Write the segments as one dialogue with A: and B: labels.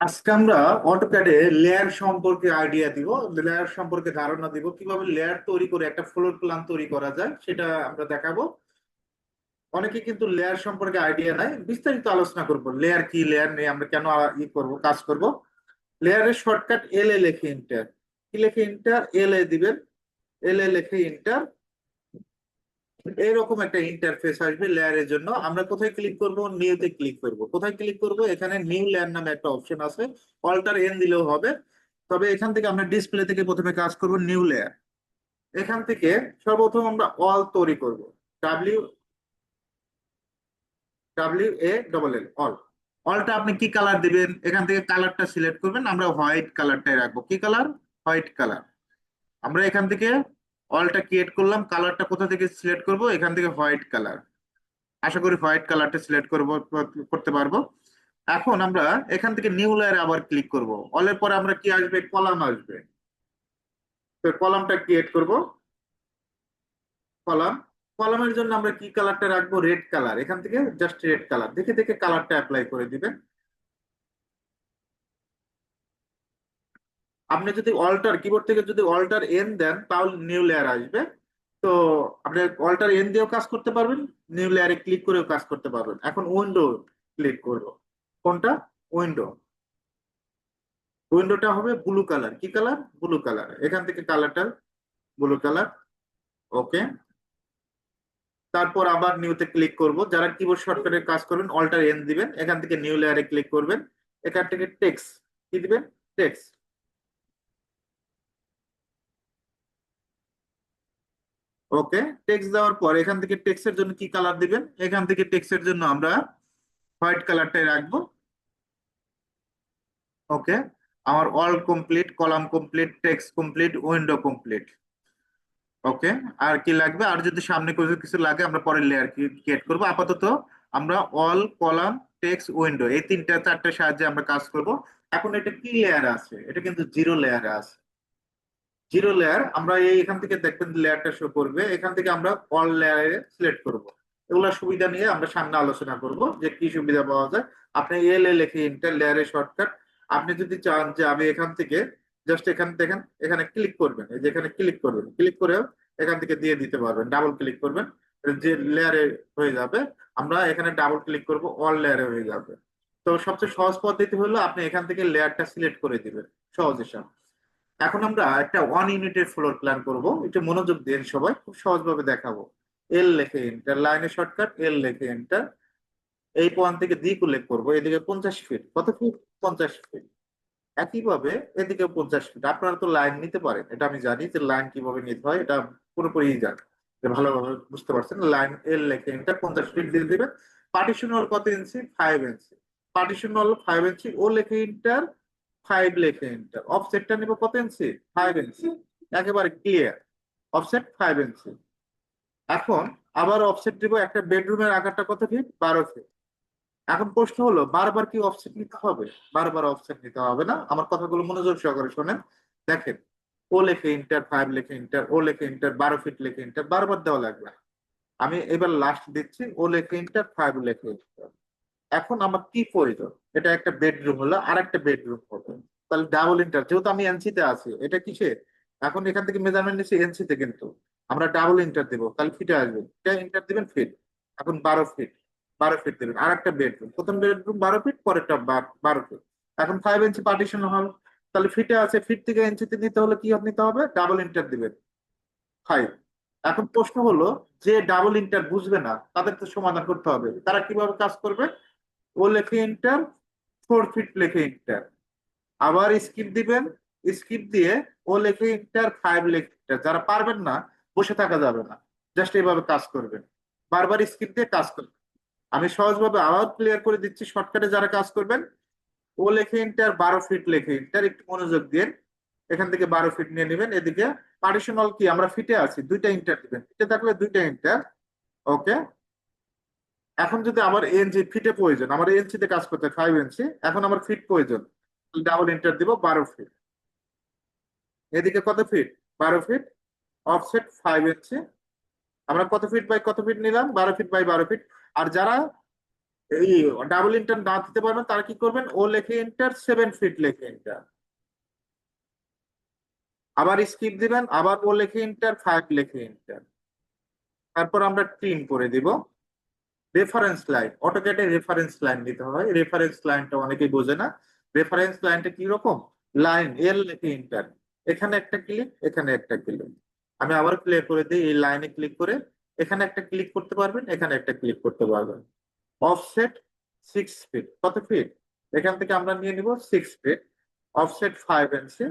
A: আজকে আমরা অটোক্যাডে লেয়ার সম্পর্কে আইডিয়া দিব। লেয়ার সম্পর্কে ধারণা দিব, কিভাবে লেয়ার তৈরি করে একটা ফ্লোর প্ল্যান তৈরি করা যায় সেটা আমরা দেখাবো। অনেকে কিন্তু লেয়ার সম্পর্কে আইডিয়া নাই, বিস্তারিত আলোচনা করব লেয়ার কি, লেয়ার নিয়ে আমরা কেন করব, কাজ করব। লেয়ারের শর্টকাট এল এ লিখে ইন্টার, কি লিখে ইন্টার, এল এ দিবেন, এল এ লিখে ইন্টার। এইরকম একটা ইন্টারফেস আসবে লেয়ারের জন্য। আমরা কোথায় ক্লিক করব, নিউতে ক্লিক করব। কোথায় ক্লিক করব, এখানে নিউ লেয়ার নামে একটা অপশন আছে, অল্টার এন দিলেও হবে। তবে এখান থেকে আমরা ডিসপ্লে থেকে প্রথমে কাজ করব নিউ লেয়ার। এখান থেকে সর্বপ্রথম আমরা অল তৈরি করব। W W A double L, wall. অলটা আপনি কি কালার দিবেন, এখান থেকে কালারটা সিলেক্ট করবেন। আমরা হোয়াইট কালারটাই রাখবো। কি কালার? White colour. আমরা এখান থেকে অলটা ক্রিয়েট করলাম, কালারটা কোথা থেকে সিলেক্ট করব, এখান থেকে হোয়াইট কালার। আশা করি হোয়াইট কালারটা সিলেক্ট করতে পারবো। এখন আমরা এখান থেকে নিউ লেয়ারে আবার ক্লিক করব। অলের পরে আমরা কি আসবে, কলাম আসবে। তো কলামটা ক্রিয়েট করব। কলাম, কলামের জন্য আমরা কি কালারটা রাখবো, রেড কালার। এখান থেকে জাস্ট রেড কালার দেখে দেখে কালারটা অ্যাপ্লাই করে দিবেন। আপনি যদি অল্টার কিবোর্ড থেকে যদি অল্টার এন দেন তাহলে নিউ লেয়ার আসবে। তো আপনি অল্টার এন দিয়েও কাজ করতে পারবেন, নিউ লেয়ারে ক্লিক করেও কাজ করতে পারবেন। এখন উইন্ডো ক্লিক করব। কোনটা? উইন্ডো। উইন্ডোটা হবে ব্লু কালার। কি কালার? Blue colour. এখান থেকে কালারটা ব্লু কালার। ওকে। তারপর আবার নিউতে ক্লিক করব। যারা কিবোর্ড শর্টকাটে কাজ করবেন অল্টার এন দিবেন, এখান থেকে নিউ লেয়ারে ক্লিক করবেন। এখান থেকে টেক্সট কি দিবেন, টেক্সট। ওকে। টেক্সট দেওয়ার পর এখান থেকে টেক্সটের জন্য কি কালার দিবেন, এখান থেকে টেক্সটের জন্য আমরা হোয়াইট কালারটাই রাখবো। ওকে। আমার wall complete, column complete, text complete, window complete. Okay. আর কি লাগবে? আর যদি সামনে কিছু কিছু লাগে আমরা পরের লেয়ার ক্রিয়েট করব। আপাতত আমরা অল, কলাম, টেক্সট, উইন্ডো এই তিনটা চারটার সাহায্যে আমরা কাজ করব। এখন এটা কি লেয়ার আছে, এটা কিন্তু জিরো লেয়ারে আছে। জিরো লেয়ার আমরা এখান থেকে দেখবেন লেয়ারটা শো করবে, এখান থেকে আমরা অল লেয়ারে সিলেক্ট করব। এগুলা সুবিধা নিয়ে আমরা সামনে আলোচনা করব যে কি সুবিধা পাওয়া যায়। আপনি এল এ লিখে ইন্টার, লেয়ারের শর্টকাট। আপনি যদি চান যে আমি এখান থেকে জাস্ট এখান দেখেন, এখানে ক্লিক করবেন, এই যে এখানে ক্লিক করবেন, ক্লিক করে এখান থেকে দিয়ে দিতে পারবেন। ডাবল ক্লিক করবেন, যে লেয়ারে হয়ে যাবে। আমরা এখানে ডাবল ক্লিক করব, অল লেয়ারে হয়ে যাবে। তো সবচেয়ে সহজ পদ্ধতি হলো আপনি এখান থেকে লেয়ারটা সিলেক্ট করে দিবেন, সহজে সব। এখন আমরা একটা ওয়ান ইউনিটের ফ্লোর প্ল্যান করব, একটু মনোযোগ দিয়ে সবাই, খুব সহজভাবে দেখাবো। এল লেখে এন্টার, লাইনের শর্টকাট এল লেখে এন্টার। এই পয়েন্ট থেকে দিক উল্লেখ করবো, এদিকে 50 ফিট। কত ফিট? 50 ফিট। একইভাবে এদিকে 50 ফিট। আপনারা তো লাইন নিতে পারেন, এটা আমি জানি যে লাইন কিভাবে নিতে হয়, এটা পুরোপুরি জানি, যে ভালোভাবে বুঝতে পারছেন। লাইন এল লেখে এন্টার, 50 ফিট দিয়ে দিবেন। পার্টিশন হল কত ইঞ্চি? 5 ইঞ্চি। পার্টিশন হল 5 ইঞ্চি। ও লেখে এন্টার, 5 লেখে এন্টার। অফসেটটা নিব কত ইঞ্চি? 5 ইঞ্চি। একেবারে ক্লিয়ার। অফসেট 5 ইঞ্চি। এখন আবার অফসেট দিব, একটা বেডরুমের আকারটা কত ফিট? 12 ফিট। এখন প্রশ্ন হলো, বারবার কি অফসেট নিতে হবে? বারবার অফসেট নিতে হবে না, আমার কথাগুলো মনোযোগ সহকারে শোনেন। দেখেন, ও লেখে ইন্টার, 5 লেখে ইন্টার, ও লেখে ইন্টার, 12 ফিট লেখে ইন্টার, বারবার দেওয়া লাগবে না। আমি এবার লাস্ট দিচ্ছি, ও লেখে ইন্টার, 5 লেখে ইন্টার। এখন আমার কি প্রয়োজন? এটা একটা বেডরুম হলো, আর একটা বেডরুম হবে। তাহলে ডাবল ইন্টার, যেহেতু আমি এনসিতে আছি, এটা কিসে? এখন এখান থেকে মেজারমেন্ট নিচ্ছি এনসিতে, কিন্তু আমরা ডাবল ইন্টার দেবো, তাহলে ফিটে আসবে। এটা ইন্টার দিবেন, ফিট। এখন 12 ফিট। 12 ফিট দেবেন। আর একটা বেডরুম, প্রথম বেডরুম 12 ফিট, পরেরটা 12 ফিট। এখন 5 ইঞ্চি পার্টিশন হল, তাহলে ফিটে আছে, ফিট থেকে ইঞ্চিতে নিতে হলে কি নিতে হবে? ডাবল ইন্টার দিবেন, 5। এখন প্রশ্ন হলো, যে ডাবল ইন্টার বুঝবে না তাদের তো সমাধান করতে হবে। তারা কিভাবে কাজ করবে? ও লেখে ইন্টার, 4 ফিট লেখে ইন্টার। আবার স্কিপ দিবেন, স্কিপ দিয়ে ও লেখে ইন্টার, 5 লেখে ইন্টার। যারা পারবেন না, বসে থাকা যাবে না, জাস্ট এইভাবে কাজ করবেন। বারবার স্কিপ দিয়ে কাজ করবেন। আমি সহজভাবে আবার ক্লিয়ার করে দিচ্ছি, শর্টকাটে যারা কাজ করবেন। ও লেখে ইন্টার, 12 ফিট লেখে ইন্টার। একটু মনোযোগ দিয়ে এখান থেকে 12 ফিট নিয়ে নেবেন। এদিকে পার্টিশনাল কি, আমরা ফিটে আছি, দুইটা ইন্টার দিবেন, ফিটে থাকলে দুইটা ইন্টার। ওকে। এখন যদি আমার এনজি ফিটে প্রয়োজন, আমার এনসিতে কাজ করতে 5 ইঞ্চি, এখন আমার ফিট প্রয়োজন, ডাবল ইন্টার দিব, 12 ফিট। এদিকে কত ফিট? 12 ফিট। অফসেট 5 ইঞ্চি। আমরা কত ফিট বাই কত ফিট নিলাম? 12 ফিট বাই 12 ফিট। আর যারা এই ডাবল ইন্টার না দিতে পারবেন তারা কি করবেন, ও লেখে ইন্টার, 7 ফিট লেখে ইন্টার, আবার স্কিপ দিবেন, আবার ও লেখে ইন্টার, 5 লেখে ইন্টার। তারপর আমরা ট্রিম করে দিব। রেফারেন্স লাইন, অটোক্যাডে রেফারেন্স লাইন দিতে হয়, রেফারেন্স লাইনটা অনেকেই বোঝে না। রেফারেন্স লাইনটা কি রকম, লাইন এল লেখে ইন্টার, এখানে একটা ক্লিক, এখানে একটা ক্লিক। আমি আবার প্লে করে দিই, এই লাইনে ক্লিক করে এখানে একটা ক্লিক করতে পারবেন, এখানে একটা ক্লিক করতে পারবেন। অফসেট 6 ফিট, কত ফিট, এখান থেকে আমরা নিয়ে নিব 6 ফিট। অফসেট 5 ইঞ্চি।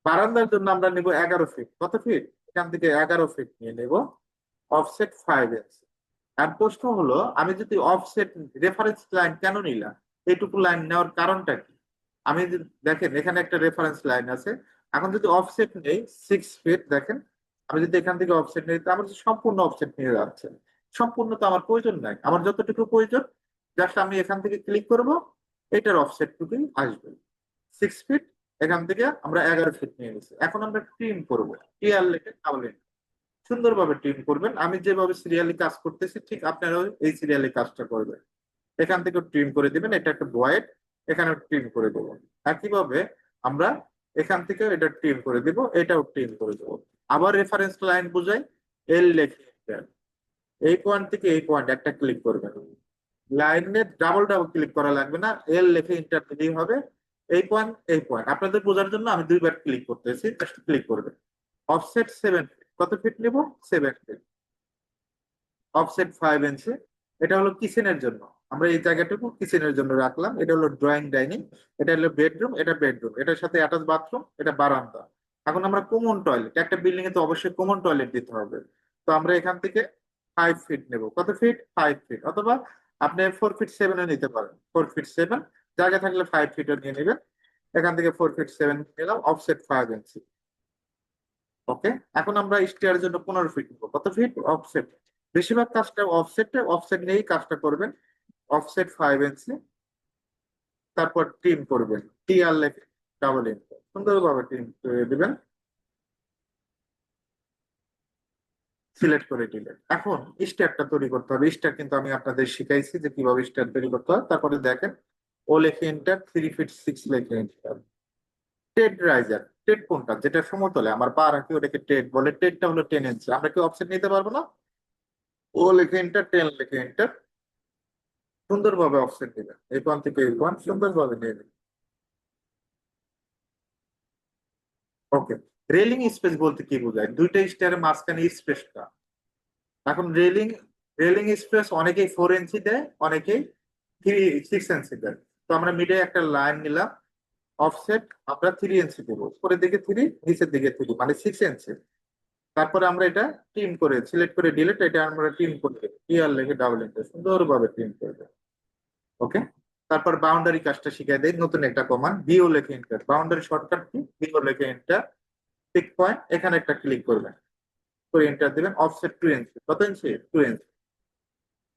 A: বারান্দার জন্য আমরা নিব 11 ফিট, কত ফিট, এখান থেকে 11 ফিট নিয়ে নেব। অফসেট 5 ইঞ্চি। আর প্রশ্ন হলো, আমি যদি অফসেট রেফারেন্স লাইন কেন নিলাম, এইটুকু লাইন নেওয়ার কারণটা কি? আমি দেখেন এখানে একটা রেফারেন্স লাইন আছে, এখন যদি অফসেট নেই 6 ফিট, দেখেন আমি যদি এখান থেকে অফসেট নিই, আমার যে সম্পূর্ণ অফসেট নিয়ে যাচ্ছে। সম্পূর্ণ তো আমার প্রয়োজন নাই, আমার যতটুকু প্রয়োজন জাস্ট আমি এখান থেকে ক্লিক করব, এটার অফসেটটুকুই আসবে 6 ফিট। এখান থেকে আমরা 11 ফিট নিয়ে গেছি, এখন আমরা ট্রিম করবো। টিআর লেখে ডাবল, সুন্দরভাবে ট্রিম করবেন। আমি যেভাবে সিরিয়ালি কাজ করতেছি ঠিক আপনারাও এই সিরিয়ালি কাজটা করবেন। এখান থেকে ট্রিম করে দিবেন, এটা একটা ভয়েড, এখানে ট্রিম করে দেবো। একইভাবে আমরা এখান থেকে এটা ট্রিম করে দিব, এটাও ট্রিম করে দেবো। আবার রেফারেন্স লাইন বুঝাই, এল লেখে enter। এই পয়েন্ট থেকে এই পয়েন্ট একটা ক্লিক করবেন, লাইনে ডাবল ডাবল ক্লিক করা লাগবে না, এল লেখে ইন্টার দিলেই হবে। এই পয়েন্ট এই পয়েন্ট আপনাদের বোঝার জন্য আমি দুইবার ক্লিক করতেছি, জাস্ট ক্লিক করবেন। অফসেট 7 ফিট, কত ফিট নেব, 7 ফিট। অফসেট 5 ইঞ্চি। এটা হলো কিচেনের জন্য, আমরা এই জায়গাটুকু কিচেনের জন্য রাখলাম। এটা হলো ড্রয়িং ডাইনিং, এটা হলো বেডরুম, এটা বেডরুম, এটার সাথে অ্যাটাচ বাথরুম, এটা বারান্দা। এখন আমরা কমন টয়লেট, একটা বিল্ডিং এ তো অবশ্যই কমন টয়লেট দিতে হবে। তো আমরা এখান থেকে 5 ফিট নেব, কত ফিট, 5 ফিট। অথবা আপনি 4 ফিট 7 নিতে পারেন, 4 ফিট 7 জায়গা থাকলে 5 ফিটও নিয়ে নেবেন। এখান থেকে 4 ফিট 7 নিলাম, অফসেট 5 ইঞ্চি। ওকে। এখন আমরা স্টেয়ার জন্য 15 ফিট নিবো, কত ফিট, অফসেট। বেশিরভাগ কাজটা অফসেটে, অফসেট নিয়েই কাজটা করবেন। অফসেট 5 ইঞ্চি। তারপর ট্রিম করবেন, টি আর লেখে ডাবল ইঞ্চি, সুন্দরভাবে ট্রিম করে দিবেন। সিলেক্ট করে দিলেন। এখন স্টেয়ারটা তৈরি করতে হবে। স্টেয়ার কিন্তু আমি আপনাদের শিখাইছি যে কিভাবে স্টেয়ার তৈরি করতে হয়। তারপরে দেখেন, ও লেখে এন্টার, 3 ফিট 6 লেখে এন্টার। টেড রাইজার, টেড কোনটা, যেটা সমতলে আমার পা রাখি ওটাকে টেড বলে, টেডটা হলো 10 ইঞ্চি। আমরা কি অফসেট নিতে পারবো না? ও লেখে এন্টার, 10 লেখে এন্টার। সুন্দরভাবে অফসেট দিবেন, এই পয়েন্ট থেকে এই পয়েন্ট সুন্দরভাবে নিয়ে নেবেন। ওকে। রেলিং স্পেস বলতে কি বোঝায়, দুইটা স্টেয়ারের মাঝখানে স্পেসটা। এখন রেলিং, রেলিং স্পেস অনেকেই 4 ইঞ্চি দেয়, অনেকেই 6 ইঞ্চি দেয়। তো আমরা মিডে একটা লাইন নিলাম। অফসেট আমরা 3 ইঞ্চি দেবো, উপরের দিকে 3, নিচের দিকে 3, মানে 6 ইঞ্চি। তারপরে আমরা এটা ট্রিম করে সিলেক্ট করে ডিলিট, এটা আমরা ট্রিম করে দেবো, টিআর লেগে ডাবল ইন্টার, সুন্দরভাবে ট্রিম করে দেবো। ওকে। তারপর বাউন্ডারি কাজটা শিখাই দেয়, নতুন একটা কমান্ড, বিও লেখে enter. Boundary shortcut key, bio লেখে এন্টার। পিক পয়েন্ট, এখানে একটা ক্লিক করবেন, করে এন্টার দিবেন। অফসেট 2 ইঞ্চি, কত ইঞ্চি, 2 ইঞ্চি।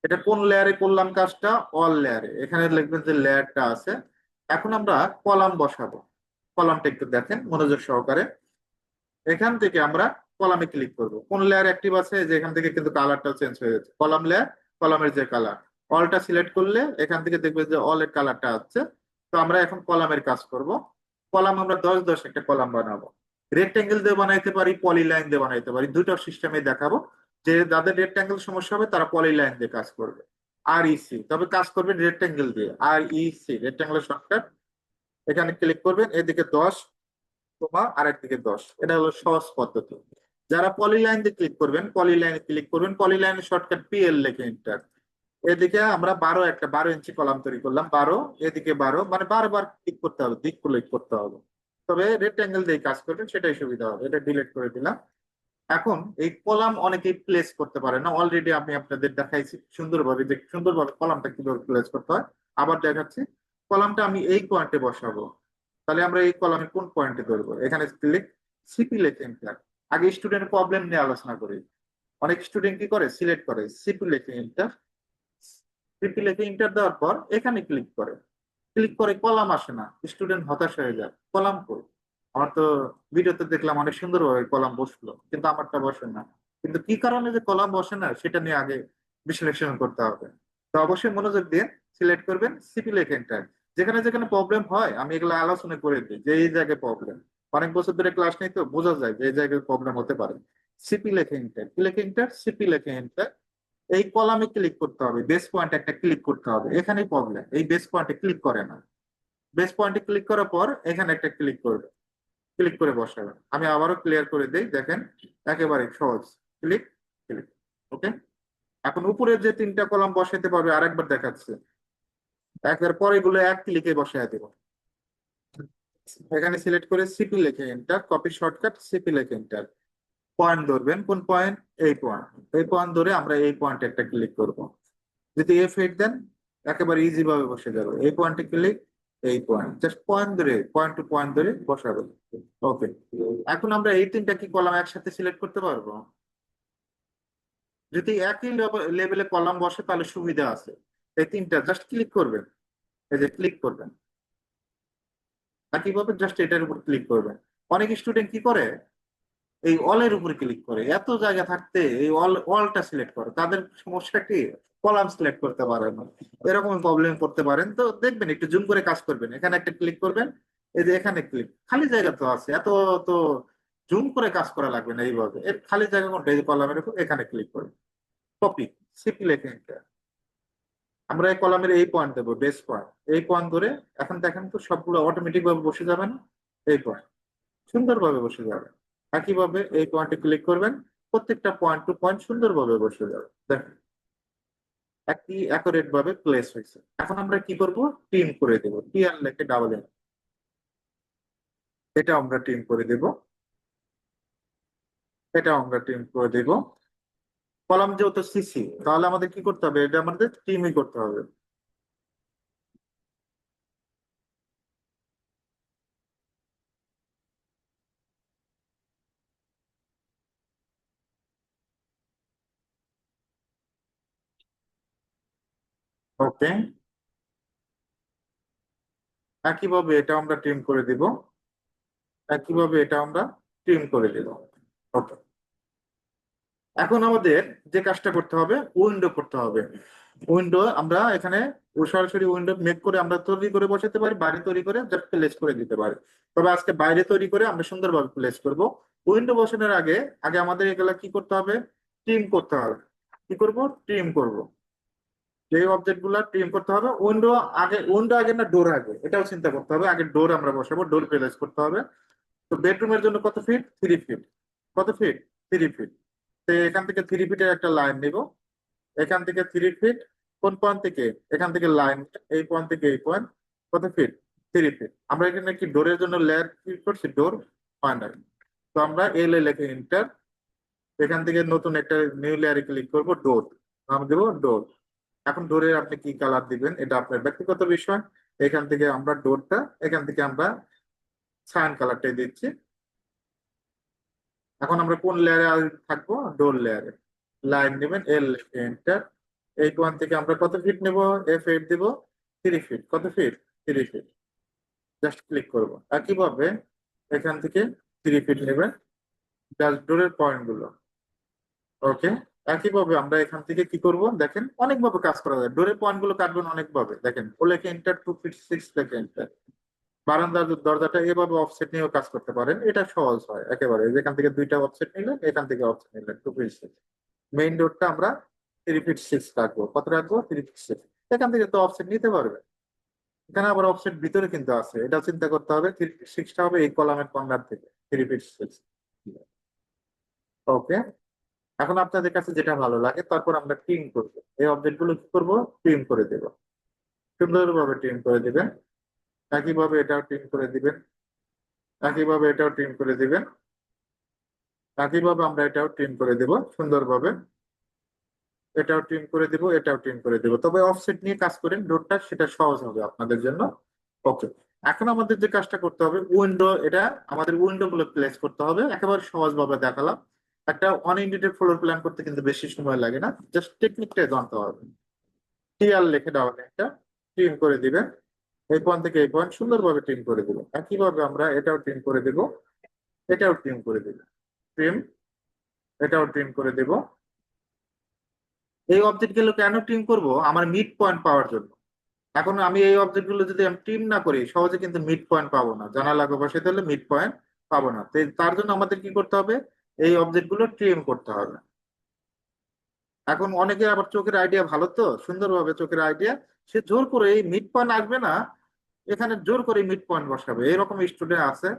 A: এটা কোন লেয়ারে করলাম কাজটা, অল লেয়ারে, এখানে লিখবেন যে লেয়ারটা আছে। এখন আমরা কলাম বসাবো। কলামটা একটু দেখেন মনোযোগ সহকারে। এখান থেকে আমরা কলামে ক্লিক করব, কোন লেয়ার অ্যাক্টিভ আছে, যে এখান থেকে কিন্তু কালারটা চেঞ্জ হয়ে যাচ্ছে, কলাম লেয়ার, কলামের যে কালার। অলটা সিলেক্ট করলে এখান থেকে দেখবেন যে অল এর কালারটা আছে। তো আমরা এখন কলামের কাজ করব। কলাম আমরা 10 10 একটা কলাম বানাবো। রেক্টেঙ্গেল দিয়ে বানাইতে পারি, পলিলাইন দিয়ে বানাইতে পারি, দুটো সিস্টেমে দেখাবো। যে যাদের রেক্টেঙ্গেল সমস্যা হবে তারা পলিলাইন দিয়ে কাজ করবে। আর ইসি, তবে কাজ করবেন রেক্টেঙ্গেল দিয়ে, আর ইসি রেক্টেঙ্গেলের শর্টকাট। এখানে ক্লিক করবেন, এদিকে 10 কমা আরেকদিকে 10, এটা হলো সহজ পদ্ধতি। যারা পলিলাইন দিয়ে ক্লিক করবেন, পলিলাইনে ক্লিক করবেন, পলিলাইনের শর্টকাট পিএল লেখে এন্টার। এদিকে আমরা 12, একটা 12 ইঞ্চি কলাম তৈরি করলাম, 12, এদিকে 12, মানে 12 বার ক্লিক করতে হবে, দিক ক্লিক করতে হবে। তবে রেক্টেঙ্গেল দিয়ে কাজ করবেন সেটাই সুবিধা হবে, এটা ডিলিট করে দিলাম। এখন এই কলাম অনেকেই প্লেস করতে পারে না, অলরেডি আমি আপনাদের দেখাইছি সুন্দরভাবে, যে সুন্দরভাবে কলামটা কিভাবে প্লেস করতে হয়। আবার দেখাচ্ছি, কলামটা আমি এই পয়েন্টে বসাবো। তাহলে আমরা এই কলামে কোন পয়েন্টে ধরবো, এখানে ক্লিক, সিপি লেখে এন্টার। আগে স্টুডেন্ট প্রবলেম নিয়ে আলোচনা করি। অনেক স্টুডেন্ট কি করে, সিলেক্ট করে সিপি লেখে এন্টার। সিপি লেখে এন্টার দেওয়ার পর এখানে ক্লিক করে, ক্লিক করে কলাম আসে না, স্টুডেন্ট হতাশ হয়ে যায়, কলাম কই। আমার তো ভিডিওতে দেখলাম অনেক সুন্দরভাবে কলাম বসলো, কিন্তু আমারটা বসে না। কিন্তু কি কারণে যে কলাম বসে না সেটা নিয়ে আগে বিশ্লেষণ করতে হবে। তো তো অবশ্যই মনোযোগ দিয়ে সিলেক্ট করবেন সিপি লেখেনটা। যেখানে যেখানে প্রবলেম হয় আমি এগুলো আলোচনা করে দিই যে এই জায়গায় প্রবলেম, অনেক বছর ধরে ক্লাস নেই তো বোঝা যায় যে এই জায়গায় প্রবলেম হতে পারে। সিপি লেখেনটা কি লেখেনটা সিপি লেখেনটা এই কলামে ক্লিক করতে হবে, বেস পয়েন্ট একটা ক্লিক করতে হবে, এখানেই প্রবলেম, এই বেস পয়েন্টে ক্লিক করে না। বেস পয়েন্টে ক্লিক করার পর এখানে একটা ক্লিক করবে, ক্লিক করে বসাবেন। আমি আবারও ক্লিয়ার করে দিই, দেখেন একেবারে সহজ। Click, click. ওকে। এখন উপরের যে তিনটা কলাম বসাতে পারবে আরেকবার দেখাচ্ছে, একবার পরে এগুলো এক ক্লিকে বসায় দেব। এখানে সিলেক্ট করে সিপি লিখে এন্টার, কপি শর্টকাট সিপি লিখে এন্টার। পয়েন্ট ধরবেন, কোন পয়েন্ট? এই পয়েন্ট। এই পয়েন্ট ধরে আমরা এই পয়েন্টে একটা ক্লিক করব। যদি F8 দেন একেবারে ইজি ভাবে বসে যাবে। এই পয়েন্টে ক্লিক, এই পয়েন্ট, জাস্ট পয়েন্ট ধরে পয়েন্ট টু পয়েন্ট ধরে বসাবে। ওকে। এখন আমরা এই তিনটা কি কলাম একসাথে সিলেক্ট করতে পারবো? যদি একই লেভেলে কলাম বসে তাহলে সুবিধা আছে। এই তিনটা জাস্ট ক্লিক করবেন, এই যে ক্লিক করবেন, একইভাবে জাস্ট এটার উপর ক্লিক করবেন। অনেক স্টুডেন্ট কি করে, এই অলের উপর ক্লিক করে, এত জায়গা থাকতে এই অলটা সিলেক্ট করে, তাদের সমস্যা কি কলাম সিলেক্ট করতে পারে না। এরকম প্রবলেম করতে পারেন তো দেখবেন, একটু জুম করে কাজ করবেন। এখানে একটা ক্লিক করবেন, এই যে এখানে ক্লিক, খালি জায়গা তো আছে, এত তো জুম করে কাজ করা লাগবে না। এইভাবে এর খালি জায়গা কোনটা, এই কলামের উপর এখানে ক্লিক করবেন, কপি সিপি লেখে enter। আমরা এই কলামের এই পয়েন্ট দেবো, বেস পয়েন্ট, এই পয়েন্ট ধরে এখন দেখেন তো সবগুলো অটোমেটিক ভাবে বসে যাবে না? এই পয়েন্ট সুন্দরভাবে বসে যাবে। একইভাবে এই পয়েন্টে ক্লিক করবেন, প্রত্যেকটা পয়েন্ট টু পয়েন্ট সুন্দরভাবে বসে যাবে। দেখেন একই অ্যাকুরেট ভাবে প্লেস হয়েছে। এখন আমরা কি করব, টিম করে দেব, টি আর লেখে ডাবল এন, এটা আমরা টিম করে দেব, এটা আমরা টিম করে দেব। কলাম যেহেতু সিসি, তাহলে আমাদের কি করতে হবে, এটা আমাদের টিমই করতে হবে। ওকে। একইভাবে এটা আমরা টিম করে দিব, একইভাবে এটা আমরা টিম করে দিব। ওকে। এখন আমাদের যে কাজটা করতে হবে, উইন্ডো করতে হবে। উইন্ডো আমরা এখানে সরাসরি উইন্ডো মেক করে আমরা তৈরি করে বসাতে পারি, বাইরে তৈরি করে জাস্ট প্লেস করে দিতে পারি। তবে আজকে বাইরে তৈরি করে আমরা সুন্দরভাবে প্লেস করব। উইন্ডো বসানোর আগে আগে আমাদের এগুলা কি করতে হবে, ট্রিম করতে হবে। কি করব, ট্রিম করব। যে অবজেক্ট গুলা ট্রিম করতে হবে। উইন্ডো আগে, উইন্ডো আগে না ডোর আগে, এটাও চিন্তা করতে হবে। আগে ডোর আমরা বসাবো, ডোর প্লেস করতে হবে। তো বেডরুমের জন্য কত ফিট, 3 ফিট। কত ফিট, 3 ফিট। তো এখান থেকে 3 ফিটের একটা লাইন নিব, এখান থেকে 3 ফিট। কোন পয়েন্ট থেকে, এখান থেকে লাইন, এই পয়েন্ট থেকে এই পয়েন্ট, কত ফিট, 3 ফিট। আমরা এখানে কি ডোরের জন্য লেয়ার ক্লিক করছি, ডোর ফাইন্ডার। তো আমরা এল এ লিখে এন্টার, এখান থেকে নতুন একটা নিউ লেয়ারে ক্লিক করব, ডোর, নাম দেবো ডোর। এখন ডোরের আপনি কি কালার দিবেন এটা আপনার ব্যক্তিগত বিষয়। এখান থেকে আমরা ডোরটা, এখান থেকে আমরা সায়ান কালারটাই দিচ্ছি। এখন আমরা কোন লেয়ারে থাকবো, ডোর লেয়ারে। লাইন নেবেন, এল এন্টার। এই পয়েন্ট থেকে আমরা কত ফিট নেব, F8 দিব, 3 ফিট। কত ফিট, 3 ফিট। জাস্ট ক্লিক করব। একইভাবে এখান থেকে 3 ফিট নেবেন, জাস্ট ডোরের পয়েন্ট গুলো। ওকে। একইভাবে আমরা এখান থেকে কি করব, দেখেন অনেকভাবে কাজ করা যায়, ডোরের পয়েন্ট গুলো কাটবেন অনেকভাবে। দেখেন ও লেখে এন্টার, 2 ফিট 6 লেখে এন্টার। বারান্দার দরজাটা এভাবে অফসেট নিয়েও কাজ করতে পারেন, এটা সহজ হয় একেবারে। যেখান থেকে দুইটা অফসেট নিলেন, এখান থেকে অফসেট নিলেন, 2 ফিট 6। মেইন ডোরটা আমরা 3 ফিট 6 রাখবো। কত রাখবো, 3 ফিট 6। এখান থেকে তো অফসেট নিতে পারবে। এখানে আবার অফসেট ভিতরে কিন্তু আছে, এটা চিন্তা করতে হবে। 3 ফিট 6টা হবে এই কলামের কর্নার থেকে, 3 ফিট 6। ওকে। এখন আপনাদের কাছে যেটা ভালো লাগে, তারপর আমরা ট্রিম করবো এই অবজেক্ট গুলো, কি করবো, ট্রিম করে দেব। সুন্দরভাবে ট্রিম করে দিবেন। একইভাবে এটাও ট্রিম করে দিবেন, একইভাবে এটাও ট্রিম করে দিবেন। একইভাবে আমরা এটাও ট্রিম করে দেব সুন্দরভাবে। এটাও ট্রিম করে দিব, এটাও ট্রিম করে দিব। তবে অফসেট নিয়ে কাজ করেন ডোরটা, সেটা সহজ হবে আপনাদের জন্য। ওকে। এখন আমাদের যে কাজটা করতে হবে, উইন্ডো, এটা আমাদের উইন্ডো গুলো প্লেস করতে হবে। একেবারে সহজভাবে দেখালাম। একটা অনএডিটেড ফ্লোর প্ল্যান করতে কিন্তু বেশি সময় লাগে না, জাস্ট টেকনিকটা জানতে হবে। টিআর লিখে দেওয়া একটা ট্রিম করে দিবেন, এই পয়েন্ট থেকে এই পয়েন্ট সুন্দরভাবে ট্রিম করে দিব। একইভাবে আমরা এটাও ট্রিম করে দিব, এটাও ট্রিম করে দিব, ট্রিম, এটাও ট্রিম করে দিব। এই অবজেক্ট গুলো কেন ট্রিম করব? আমার মিড পয়েন্ট পাওয়ার জন্য। এখন আমি এই অবজেক্ট গুলো যদি আমি ট্রিম না করি, সহজে কিন্তু মিড পয়েন্ট পাবো না। জানালা বসাতে হলে মিড পয়েন্ট পাবো না। তো তার জন্য আমাদের কি করতে হবে? এই অবজেক্ট গুলো ট্রিম করতে হবে। এখন অনেকের আবার চোখের আইডিয়া ভালো, তো সুন্দরভাবে চোখের আইডিয়া, সে জোর করে এই মিড পয়েন্ট আসবে না, এখানে জোর করে মিড পয়েন্ট বসাবে, এরকম স্টুডেন্ট আছে।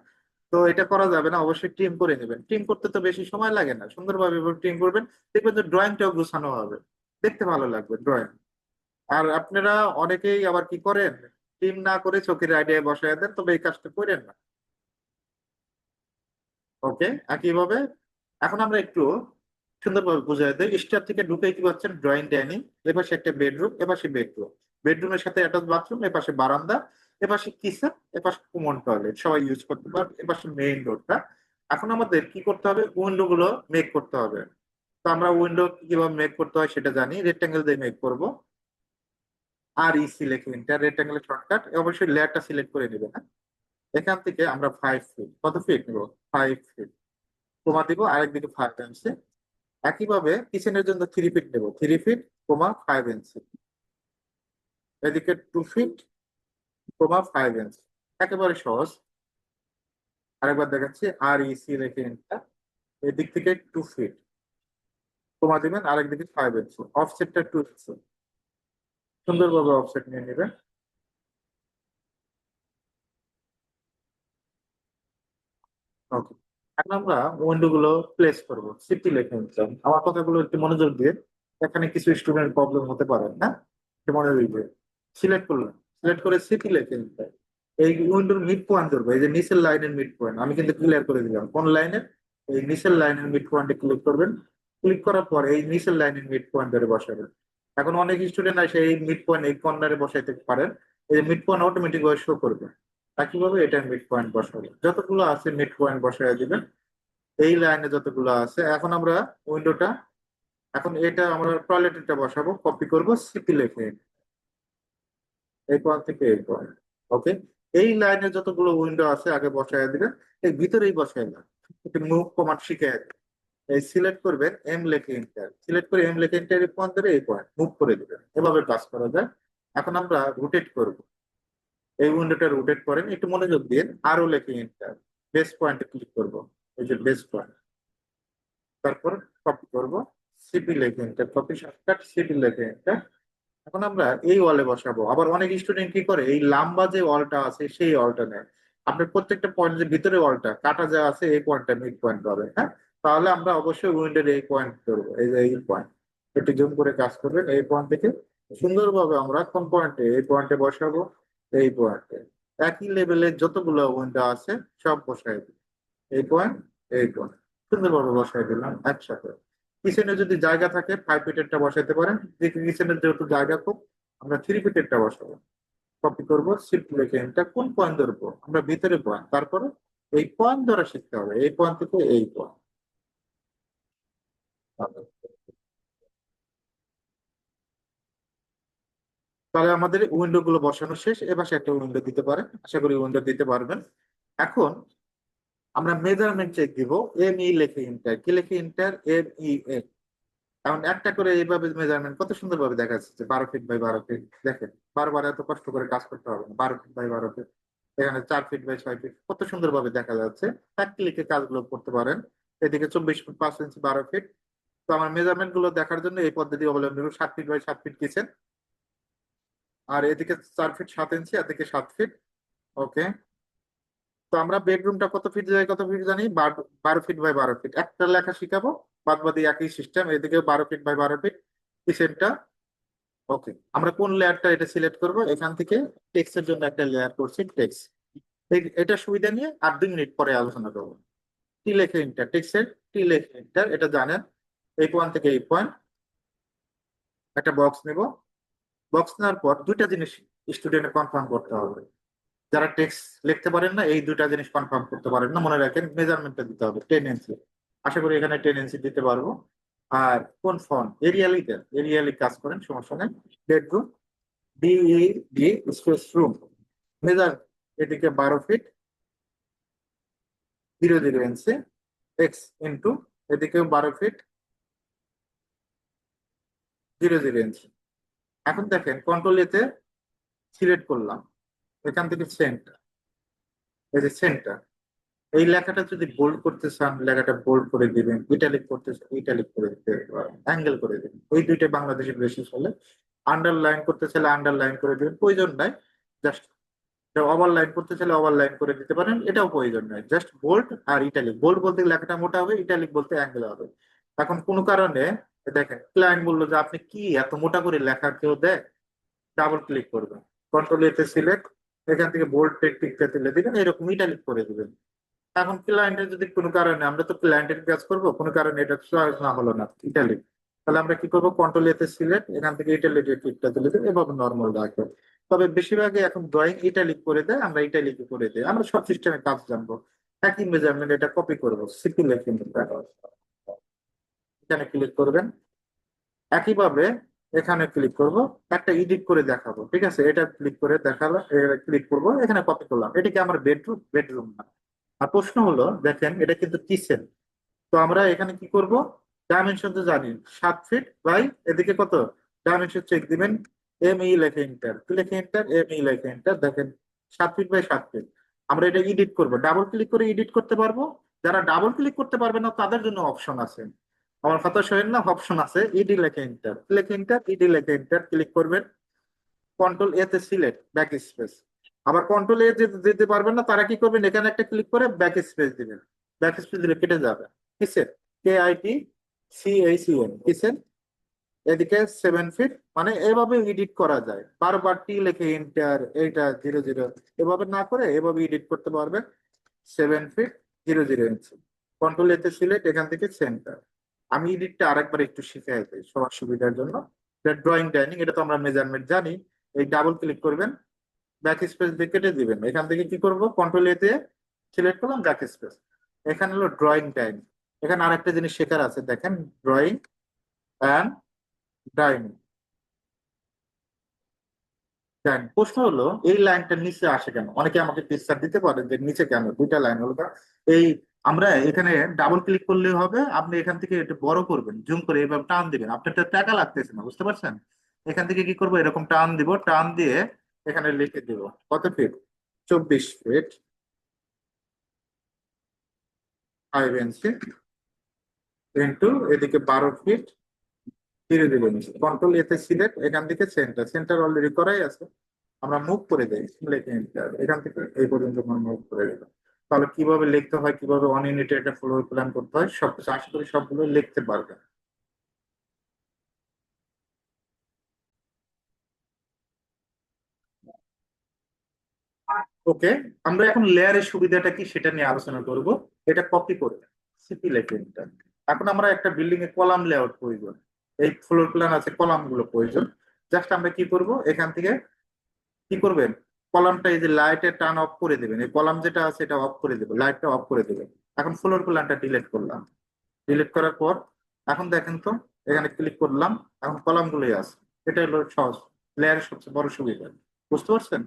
A: তো এটা করা যাবে না, অবশ্যই টিম করে নেবেন। টিম করতে তো বেশি সময় লাগে না, সুন্দরভাবে টিম করবেন। দেখবেন যে ড্রয়িংটাও গুছানো হবে, দেখতে ভালো লাগবে ড্রয়িং। আর আপনারা অনেকেই আবার কি করেন, টিম না করে চোখের আইডিয়া বসায় দেন, তবে এই কাজটা করেন না। ওকে, একইভাবে এখন আমরা একটু সুন্দরভাবে বুঝাই দেয়। স্টার থেকে ঢুকে কি পাচ্ছেন? ড্রয়িং ডাইনিং, এপাশে একটা বেডরুম, এপাশে বেডরুম, বেডরুমের সাথে অ্যাটাচ বাথরুম, এপাশে বারান্দা, এপাশে কিচেন, এপাশে কমন টয়লেট, সবাই ইউজ করতে পারবে, এপাশে মেইন ডোরটা। এখন আমাদের কি করতে হবে? উইন্ডো গুলো মেক করতে হবে। তো আমরা উইন্ডো কিভাবে মেক করতে হয় সেটা জানি, রেক্টাঙ্গেল দিয়ে মেক করব। আর ইসি লিখে এন্টার, রেক্টাঙ্গেল শর্টকাট, অবশ্যই লেয়ারটা সিলেক্ট করে নেবেন। হ্যাঁ? এখান থেকে আমরা 5 ফিট, কত ফিট নেব? 5 ফিট, কমা দিব, আরেকদিকে 5 ইঞ্চি। একইভাবে কিচেনের জন্য 3 ফিট নেব, 3 ফিট, কমা 5 ইঞ্চি। এদিকে 2 ফিট, কমা 5 ইঞ্চি। একেবারে সহজ। আরেকবার দেখাচ্ছি, আর ইসি রেখে এন্টার, এদিক থেকে 2 ফিট, কমা দিবেন, আরেকদিকে 5 ইঞ্চি, অফসেটটা 2 ইঞ্চি। সুন্দরভাবে অফসেট নিয়ে নেবেন। ওকে, এখন আমরা উইন্ডো গুলো প্লেস করবো। সিটি লেখা নিচ্ছিলাম, আমার কথাগুলো একটু মনোযোগ দিয়ে, এখানে কিছু স্টুডেন্ট প্রবলেম হতে পারে না, একটু মনোযোগ দিয়ে সিলেক্ট করলাম। সিলেক্ট করে সিটি লেখে নিতে হবে। এই উইন্ডোর মিড পয়েন্ট ধরবো, এই যে নিচের লাইনের মিড পয়েন্ট আমি কিন্তু ক্লিয়ার করে দিলাম। কোন লাইনের? এই নিচের লাইনের মিড পয়েন্টে ক্লিক করবেন। ক্লিক করার পর এই নিচের লাইনের মিড পয়েন্ট ধরে বসাবেন। এখন অনেক স্টুডেন্ট আছে এই মিড পয়েন্ট এই কর্নারে বসাইতে পারেন, এই যে মিড পয়েন্ট অটোমেটিক শো করবে। একইভাবে এটা মিড পয়েন্ট বসাবো, যতগুলো আছে মিড পয়েন্ট বসাই দিবেন। এই লাইনে যতগুলো আছে, এখন আমরা উইন্ডোটা, এখন এটা আমরা টয়লেটটা বসাবো, কপি করব, সিপি লিখে এই পয়েন্ট থেকে এই পয়েন্ট। ওকে, এই লাইনে যতগুলো উইন্ডো আছে আগে বসাই দিবেন, এই ভিতরেই বসাই না, একটু মুভ কমান্ড শিখে এই সিলেক্ট করবেন, এম লেখে এন্টার, সিলেক্ট করে এম লেখে এন্টার, এই পয়েন্ট ধরে এই পয়েন্ট মুভ করে দিবেন। এভাবে কাজ করা যায়। এখন আমরা রোটেট করব, এই উইন্ডোটা রোটেট করেন, একটু মনোযোগ দিয়ে, আরো লেখে এন্টার, বেস পয়েন্টে ক্লিক করব, এই যে বেস পয়েন্ট। তারপর কপি করব, সিপি লেখে এন্টার, কপি শর্টকাট, সিপি লেখে এন্টার। এখন আমরা এই ওয়ালে বসাবো। আবার অনেক স্টুডেন্ট কি করে, এই লাম্বা যে ওয়ালটা আছে সেই ওয়ালটা নেয়। আপনার প্রত্যেকটা পয়েন্ট যে ভিতরে ওয়ালটা কাটা যা আছে, এই পয়েন্টটা মিড পয়েন্ট পাবে। হ্যাঁ, তাহলে আমরা অবশ্যই উইন্ডোর এই পয়েন্ট ধরবো, এই যে এই পয়েন্ট। একটু জুম করে কাজ করবেন, এই পয়েন্ট থেকে সুন্দরভাবে আমরা কোন পয়েন্টে, এই পয়েন্টে বসাবো, এই পয়েন্টে। একই লেভেলের যতগুলো উইন্ডো আছে সব বসাই দিই, এই পয়েন্ট, এই পয়েন্ট, সুন্দরভাবে বসাই দিলাম একসাথে। কিচেনে যদি জায়গা থাকে 5 ফিটেরটা বসাইতে পারেন, কিচেনের যেহেতু জায়গা খুব, আমরা 3 ফিটেরটা বসাবো। কপি করবো, শিফট লিখে এটা কোন পয়েন্ট ধরবো? আমরা ভিতরে পয়েন্ট, তারপরে এই পয়েন্ট ধরা শিখতে হবে, এই পয়েন্ট থেকে এই পয়েন্ট। তাহলে আমাদের উইন্ডো গুলো বসানো শেষ। এবার একটা উইন্ডো দিতে পারেন, আশা করি উইন্ডো দিতে পারবেন। এখন আমরা মেজারমেন্ট চেক দিব, এম ই লেখে ইন্টার, কি লেখে ইন্টার? M E M. এখন একটা করে এইভাবে মেজারমেন্ট কত সুন্দর ভাবে দেখা যাচ্ছে, 12 ফিট বাই 12 ফিট। দেখেন, বারবার এত কষ্ট করে কাজ করতে হবে না, 12 ফিট বাই 12 ফিট। এখানে 4 ফিট বাই 6 ফিট, কত সুন্দর ভাবে দেখা যাচ্ছে। এক ক্লিকে কাজগুলো করতে পারেন। এদিকে 24 ফুট 5 ইঞ্চি, 12 ফিট। তো আমার মেজারমেন্ট গুলো দেখার জন্য এই পদ্ধতি অবলম্বন করব। 7 ফিট বাই 7 ফিট কিচেন, আর এদিকে 4 ফিট 7 ইঞ্চি, এদিকে 7 ফিট। ওকে, তো আমরা বেডরুমটা কত ফিট যায় কত ফিট জানি, 12 ফিট বাই 12 ফিট। একটা লেখা শিখাবো, বাদ বাদি একই সিস্টেম। এদিকে 12 ফিট বাই 12 ফিট কিচেনটা। ওকে, আমরা কোন লেয়ারটা এটা সিলেক্ট করব? এখান থেকে টেক্সটের জন্য একটা লেয়ার করছি, টেক্সট। এটা সুবিধা নিয়ে আর 2 মিনিট পরে আলোচনা করবো। টি লেখে ইন্টার, টেক্সটের টি লেখে ইন্টার, এটা জানেন। এই পয়েন্ট থেকে এই পয়েন্ট একটা বক্স নেব। বক্স নেওয়ার পর দুইটা জিনিস স্টুডেন্ট কনফার্ম করতে হবে। যারা টেক্সট লিখতে পারেন না, এই দুইটা জিনিস কনফার্ম করতে পারেন না, মনে রাখেন মেজারমেন্টটা দিতে হবে 10 ইঞ্চি। আশা করি এখানে 10 ইঞ্চি দিতে পারবো। আর কোন ফন্ট? এরিয়ালি দেন, এরিয়ালি কাজ করেন, সমস্যা নেই। বেডরুম, ডিই ডি স্পেস রুম, মেজার, এদিকে 12 ফিট 00 ইঞ্চি, এক্স ইন্টু, এদিকেও 12 ফিট 0.0 ইঞ্চি। এখন দেখেন কন্ট্রোল এতে সিলেক্ট করলাম, এখান থেকে সেন্টার, এই যে সেন্টার, এই লেখাটা যদি বোল্ড করতে চান লেখাটা বোল্ড করে দিবেন, ইটালিক করতে চান ইটালিক করে দিতে, অ্যাঙ্গেল করে দিবেন, এই দুইটা বাংলাদেশে বেশি চলে। আন্ডারলাইন করতে চাইলে আন্ডারলাইন করে দিবেন, প্রয়োজন নাই। জাস্ট ওভারলাইন করতে চাইলে ওভারলাইন করে দিতে পারেন, এটাও প্রয়োজন নাই। জাস্ট বোল্ড আর ইটালিক, বোল্ড বলতে লেখাটা মোটা হবে, ইটালিক বলতে অ্যাঙ্গেল হবে। এখন কোনো কারণে দেখেন ক্লায়েন্ট বললো যে আপনি কি এত মোটা করে লেখা কেউ দেয়, ডাবল ক্লিক করবেন, কন্ট্রোল এতে সিলেক্ট, এখান থেকে বোল্ড টেক্সটটা তুলে দিবেন, এরকম ইটালিক করে দিবেন। এখন ক্লায়েন্টের যদি কোনো কারণে, আমরা তো ক্লায়েন্টের কাজ করব, কোনো কারণে এটা চয়েস না হলো না ইটালিক, তাহলে আমরা কি করবো, কন্ট্রোল এতে সিলেক্ট, এখান থেকে ইটালিক ক্লিকটা তুলে দেবো, এভাবে নর্মাল রাখবো। তবে বেশিরভাগই এখন ড্রয়িং ইটালিক করে দেয়, আমরা ইটালিক করে দিই, আমরা সব সিস্টেমে কাজ জানবো। একই মেজারমেন্ট এটা কপি করবো, সিপি লেখে এখানে ক্লিক করবেন, একইভাবে এখানে ক্লিক করব, একটা এডিট করে দেখাবো, ঠিক আছে, এটা ক্লিক করে দেখালো, ক্লিক করব, এখানে কপি করলাম, এটা কি আমার বেডরুম? বেডরুম না। আর প্রশ্ন হলো দেখেন এটা কিন্তু কিচেন, তো আমরা এখানে কি করব, ডাইমেনশন তো জানি 7 ফিট বাই, এদিকে কত, ডাইমেনশন চেক দিবেন, এম ই লেখে এন্টার, কি লেখে এন্টার, এম ই লেখে এন্টার, দেখেন 7 ফিট বাই 7 ফিট। আমরা এটা এডিট করব, ডাবল ক্লিক করে এডিট করতে পারবো। যারা ডাবল ক্লিক করতে পারবে না তাদের জন্য অপশন আছে, আমার কথা শোনেন না, অপশন আছে, ইডি লেখে এন্টার, লেখে এন্টার, ইডি লেখে এন্টার ক্লিক করবেন, কন্ট্রোল এ তে সিলেক্ট, ব্যাক স্পেস। আবার কন্ট্রোল এ যেতে পারবেন না তারা কি করবেন, এখানে একটা ক্লিক করে ব্যাক স্পেস দিবেন, ব্যাক স্পেস দিলে কেটে যাবে, কিসের, KITCHEN কিসের, এদিকে 7 ফিট, মানে এভাবে এডিট করা যায়, বারবার টি লিখে এন্টার, এইটা 0.0, এভাবে না করে এভাবে এডিট করতে পারবেন। 7 ফিট 0.0 ইঞ্চি, কন্ট্রোল এতে সিলেক্ট, এখান থেকে সেন্টার। আমি এডিটটা আরেকবার একটু শিখে দিই সবার সুবিধার জন্য। ড্রয়িং ডাইনিং এটা তো আমরা মেজারমেন্ট জানি, এই ডাবল ক্লিক করবেন, ব্যাক স্পেস দিয়ে কেটে দিবেন, এখান থেকে কি করব, কন্ট্রোল এতে সিলেক্ট করলাম, ব্যাক স্পেস। এখানে হলো ড্রয়িং টাইম, এখানে আরেকটা জিনিস শেখার আছে, দেখেন ড্রয়িং অ্যান্ড ডাইনিং। প্রশ্ন হলো এই লাইনটা নিচে আসে কেন, অনেকে আমাকে টিচার দিতে পারে যে নিচে কেন দুইটা লাইন হলো এই, আমরা এখানে ডাবল ক্লিক করলে হবে, আপনি এখান থেকে এটা বড় করবেন, জুম করে এভাবে টান দিবেন, আপনার টাকা লাগতেছে না, বুঝতে পারছেন? এখান থেকে কি করবো, এরকম টান দিব, টান দিয়ে এখানে লিখে দিব কত ফিট, 24 ফিট 5 ইঞ্চি ইন্টু এদিকে 12 ফিট 0.0 ইঞ্চি, কন্ট্রোল এতে সিলেক্ট, এখান থেকে সেন্টার, সেন্টার অলরেডি করাই আছে, আমরা মুভ করে দেই, লিখে enter, এখান থেকে এই পর্যন্ত আমরা মুভ করে দিলাম। তাহলে কিভাবে লিখতে হয়, কিভাবে 1 ইউনিটে একটা ফ্লোর প্ল্যান করতে হয়, সবকিছু আশা করি সবগুলো লিখতে পারবে। ওকে, আমরা এখন লেয়ারের সুবিধাটা কি সেটা নিয়ে আলোচনা করব। এটা কপি করে সিপি লিখে enter। এখন আমরা একটা বিল্ডিং এ কলাম লেআউট প্রয়োজন, এই ফ্লোর প্ল্যান আছে, কলাম গুলো প্রয়োজন। জাস্ট আমরা কি করব, এখান থেকে কি করবেন, কলামটা এই যে লাইটের টার্ন অফ করে দেবেন, এই কলাম যেটা আছে এটা অফ করে দেবেন, লাইটটা অফ করে দেবেন। এখন ফ্লোর প্ল্যানটা ডিলিট করলাম, ডিলিট করার পর এখন দেখেন তো, এখানে ক্লিক করলাম, এখন কলাম গুলোই আছে। এটা হলো সহজ, লেয়ারের সবচেয়ে বড় সুবিধা, বুঝতে পারছেন?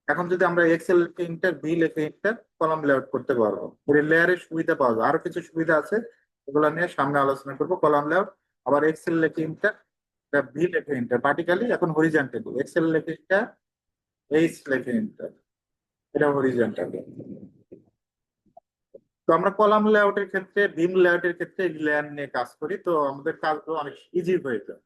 A: এখন যদি আমরা এক্সেল ইন্টার ভি লেখে ইন্টার কলাম লেআউট করতে পারবো, লেয়ারের সুবিধা পাওয়া যায়, আরো কিছু সুবিধা আছে, এগুলো নিয়ে সামনে আলোচনা করবো। কলাম লেআউট, আবার এক্সেল লেখে ইন্টার, ভি লেখে ইন্টার ভার্টিক্যালি, এখন হরিজন্টালি, এক্সেল লেখে ইন্টার, এইচ লেখে ইন্টার, এটা হরিজন্টালি। তো আমরা কলাম লেআউটের ক্ষেত্রে, বিম লেআউটের ক্ষেত্রে লেয়ার নিয়ে কাজ করি, তো আমাদের কাজগুলো অনেক ইজি হয়ে যায়।